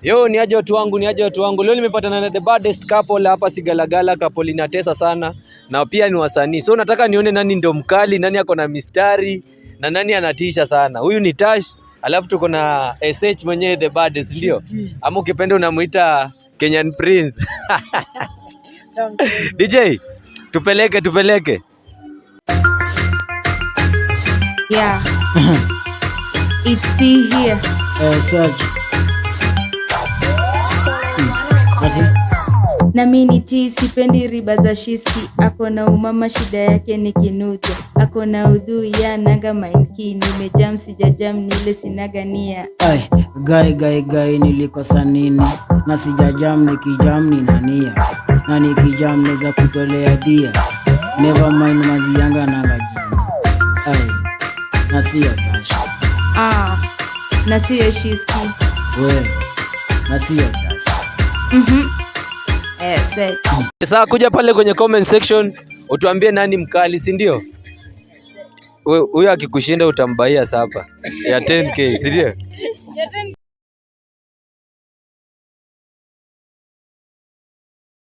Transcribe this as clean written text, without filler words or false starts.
Yo, ni aje watu wangu, ni aje watu wangu. Leo nimepatana na the baddest couple hapa Sigalagala. Couple inatesa sana na pia ni wasanii. So nataka nione nani ndo mkali, nani ako na mistari na nani anatisha sana. Huyu ni Tash, alafu tuko na SH mwenyewe the baddest, ndio? Ama ukipenda unamuita Kenyan Prince. DJ, tupeleke. Yeah. It's T here. Search. Na mini T, sipendi riba za shiski. Ako na umama, shida yake ni kinuta. Ako na udhu ya naga mainki. Nimejam sijajam nile sinaga nia. Ay, gai nilikosa nini? Na sijajam nikijam nina nia. Na nikijam neza kutolea dia. Never mind madhianga na ngajini. Ay, na siya Tash. Na siya shiski. We, na siya Tash. Sasa kuja pale kwenye comment section utuambie nani mkali, si ndio? Huyo akikushinda utambaia sapa ya 10k, si ndio?